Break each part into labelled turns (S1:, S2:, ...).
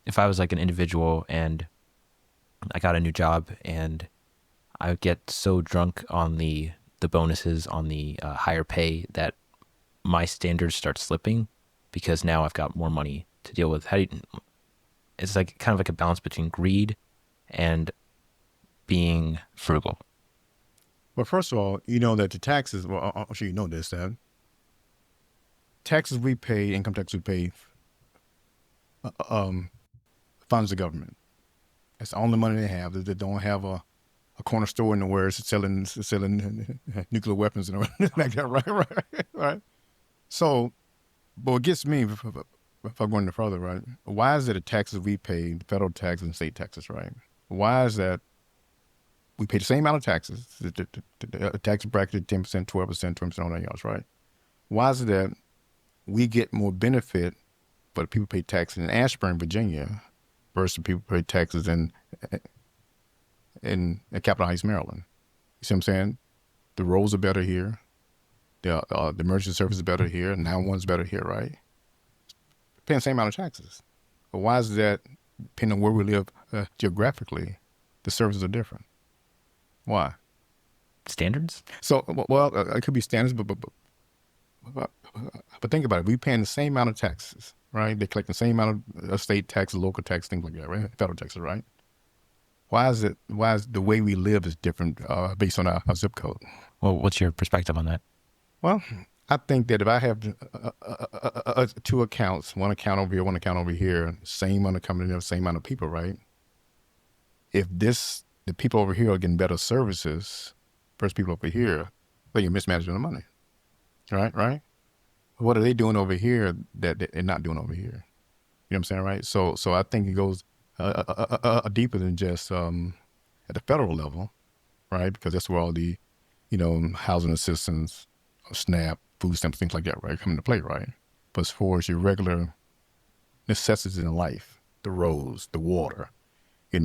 S1: if I was like an individual and I got a new job and I get so drunk on the bonuses on the higher pay that my standards start slipping because now I've got more money to deal with. It's like kind of like a balance between greed and being frugal.
S2: Well, first of all, you know that the taxes. Well, I'm sure you know this. That taxes we pay, income tax we pay, um, funds the government. That's the only money they have. They don't have a corner store in the where it's selling nuclear weapons and everything like that. Right, right, right. So, but what gets me, if I'm going further, right? Why is it the taxes we pay, the federal taxes and state taxes, right? Why is that we pay the same amount of taxes, the tax bracket 10%, 12%, 20% on that yards, right? Why is it that we get more benefit, but people pay taxes in Ashburn, Virginia, versus people pay taxes in Capitol Heights, Maryland? You see what I'm saying? The roads are better here. The emergency service is better here. 911's better here, right? Paying the same amount of taxes. But why is that, depending on where we live geographically, the services are different? Why?
S1: Standards?
S2: So, well, it could be standards, but think about it. We paying the same amount of taxes, right? They collect the same amount of state taxes, local tax, things like that, right? Federal taxes, right? Why is it? Why is the way we live is different based on our zip code?
S1: Well, what's your perspective on that?
S2: Well, I think that if I have two accounts, one account over here, one account over here, same amount of coming in, same amount of people, right? If the people over here are getting better services versus people over here, well, you're mismanaging the money, right? Right? What are they doing over here that they're not doing over here? You know what I'm saying, right? So I think it goes deeper than just at the federal level, right? Because that's where all the, housing assistance, SNAP, food stamps, things like that, right, come into play, right? But as far as your regular necessities in life, the roads, the water, the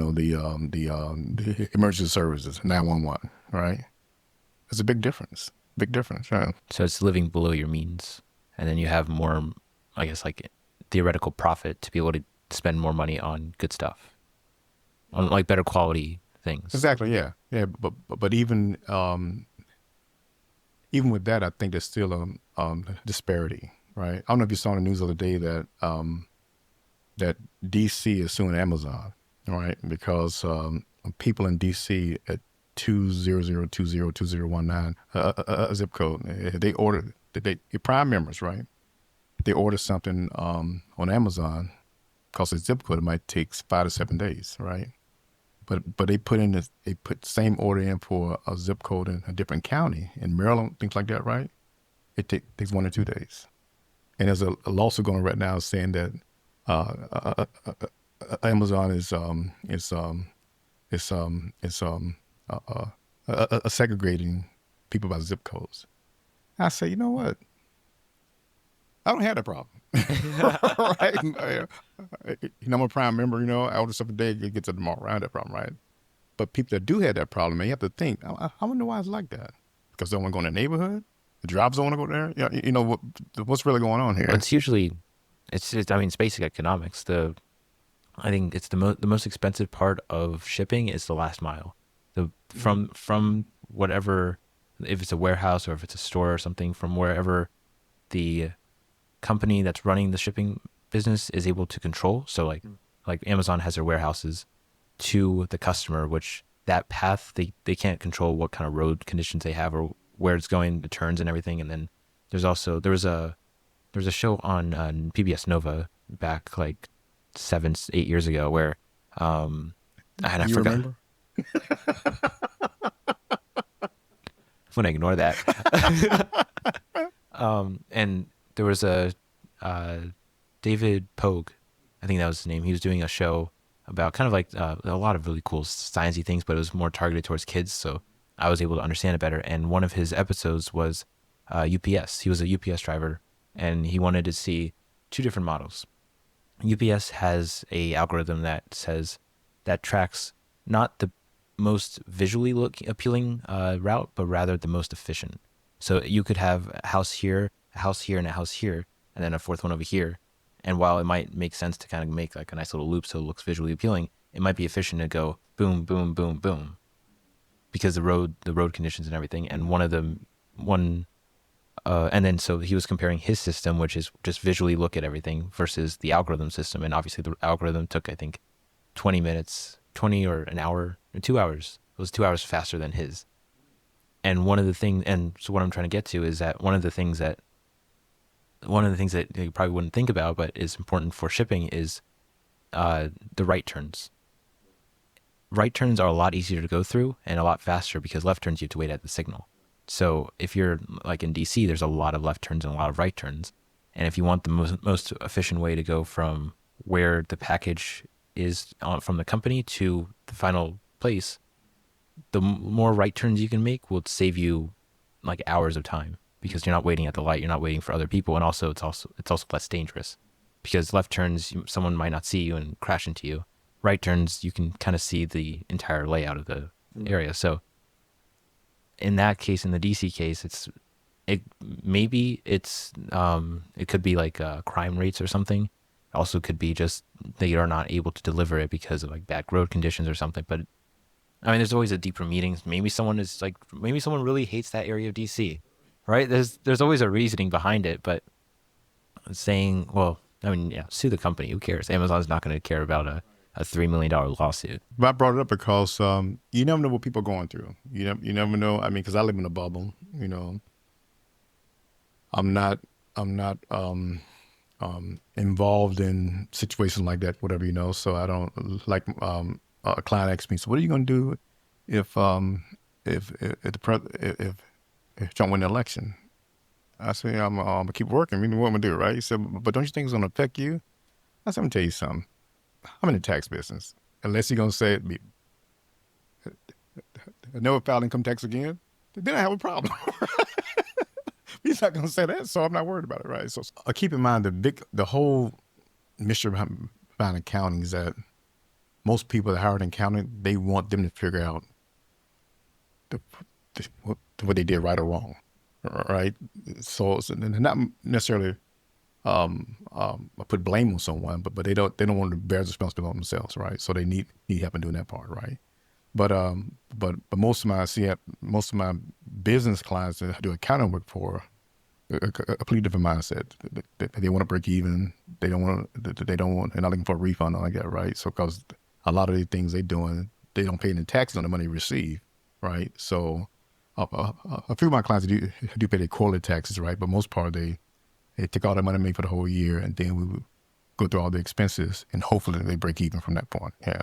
S2: emergency services, 911, right? There's a big difference, right?
S1: So it's living below your means, and then you have more, I guess, like theoretical profit to be able to spend more money on good stuff, on like better quality things.
S2: Exactly, yeah, yeah. But even with that, I think there's still a disparity, right? I don't know if you saw in the news the other day that that DC is suing Amazon, right? Because people in DC at 200202019 a zip code, they ordered your Prime members, right? They order something on Amazon, because it's zip code, it might take 5 to 7 days, right? But they put the same order in for a zip code in a different county in Maryland, things like that, right? It takes 1 or 2 days. And there's a lawsuit going right now saying that Amazon is segregating people by zip codes. I say, you know what? I don't have that problem. Right? I'm a Prime member, I order something today, it gets it tomorrow. I have that problem, right? But people that do have that problem, man, you have to think, I wonder why it's like that. Because they don't want to go in the neighborhood? The drivers don't want to go there? Yeah, what's really going on here?
S1: It's usually, I mean, it's basic economics. I think it's the most expensive part of shipping is the last mile. From whatever, if it's a warehouse or if it's a store or something, from wherever the company that's running the shipping business is able to control. So like Amazon has their warehouses to the customer, which that path they can't control what kind of road conditions they have or where it's going, the turns and everything. And then there was a show on PBS Nova back like 7-8 years ago where and I
S2: You
S1: forgot.
S2: remember?
S1: I'm gonna ignore that. And there was a David Pogue, I think that was his name. He was doing a show about kind of like a lot of really cool sciencey things, but it was more targeted towards kids, so I was able to understand it better. And one of his episodes was UPS. He was a UPS driver, and he wanted to see two different models. UPS has a algorithm that tracks not the most visually appealing route, but rather the most efficient. So you could have a house here, and a house here, and then a fourth one over here. And while it might make sense to kind of make like a nice little loop so it looks visually appealing, it might be efficient to go boom, boom, boom, boom, because the road conditions and everything. And one and then so he was comparing his system, which is just visually look at everything, versus the algorithm system. And obviously the algorithm took, I think, 20 minutes, 20 or an hour, or 2 hours. It was 2 hours faster than his. And one of the things, and so what I'm trying to get to is that one of the things that you probably wouldn't think about, but is important for shipping, is the right turns. Right turns are a lot easier to go through and a lot faster, because left turns you have to wait at the signal. So if you're like in DC, there's a lot of left turns and a lot of right turns. And if you want the most efficient way to go from where the package is from the company to the final place, the more right turns you can make will save you like hours of time, because you're not waiting at the light, you're not waiting for other people, and also it's also less dangerous, because left turns someone might not see you and crash into you. Right turns you can kind of see the entire layout of the area. So in that case, in the DC case, it maybe it could be like crime rates or something. Also could be just they are not able to deliver it because of like bad road conditions or something. But I mean, there's always a deeper meaning. Maybe someone really hates that area of DC, right? There's always a reasoning behind it. But saying, well, I mean, yeah, sue the company. Who cares? Amazon's not going to care about a $3 million lawsuit.
S2: But I brought it up because you never know what people are going through. You never know. I mean, because I live in a bubble. You know, I'm not involved in situations like that, whatever, you know. So I don't like a client asks me, so what are you going to do if if Trump win the election? I say I'm gonna keep working. I mean, what I'm gonna do, right? He said, but don't you think it's gonna affect you? I said, I'm gonna tell you something. I'm in the tax business. Unless you're gonna say it, never file income tax again, then I have a problem. He's not gonna say that, so I'm not worried about it, right? So keep in mind the whole mystery behind accounting is that most people that hire an accountant, they want them to figure out what they did right or wrong, right? So not necessarily put blame on someone, but they don't want to bear the responsibility on themselves, right? So they need help in doing that part, right? But most of my business clients that I do accounting work for a completely different mindset. They want to break even. They don't want. They're not looking for a refund or like that, right? So because a lot of the things they're doing, they don't pay any taxes on the money they receive, right? So a few of my clients do pay their quarterly taxes, right? But most part they take all the money made for the whole year, and then we would go through all the expenses, and hopefully they break even from that point. Yeah.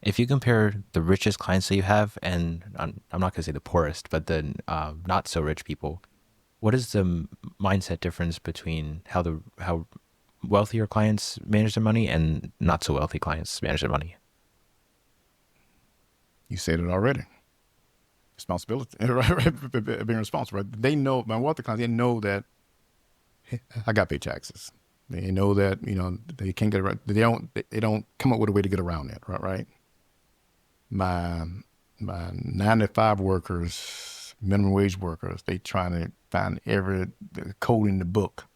S1: If you compare the richest clients that you have, and I'm not going to say the poorest, but the not so rich people, what is the mindset difference between how wealthier clients manage their money and not so wealthy clients manage their money?
S2: You said it already. Responsibility, right? Being responsible, right? They know, my wealthy clients, they know that I got to pay taxes. They know that, you know, they can't get around, they don't come up with a way to get around that, right? My 9 to 5 workers, minimum wage workers, they trying to find every code in the book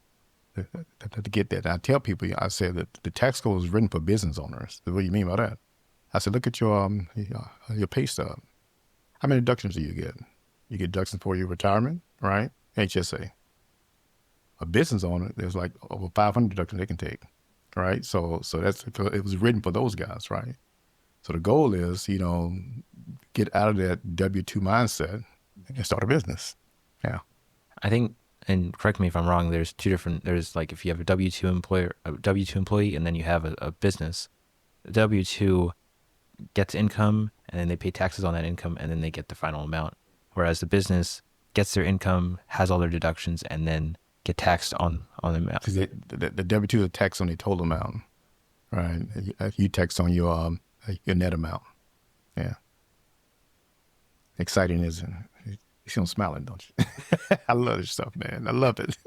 S2: to get that. And I tell people, I said that the tax code is written for business owners. What do you mean by that? I said, look at your pay stub. How many deductions do you get? You get deductions for your retirement, right? HSA. A business owner, there's like over 500 deductions they can take, right? So it was written for those guys, right? So the goal is, you know, get out of that W-2 mindset and start a business. Yeah.
S1: I think, and correct me if I'm wrong, there's like if you have a W-2 employee, and then you have a business, the W-2 gets income, and then they pay taxes on that income, and then they get the final amount. Whereas the business gets their income, has all their deductions, and then get taxed on the amount.
S2: Because the W-2 is taxed on the total amount, right? You tax on your net amount. Yeah. Exciting, isn't it? You see them smiling, don't you? I love this stuff, man. I love it.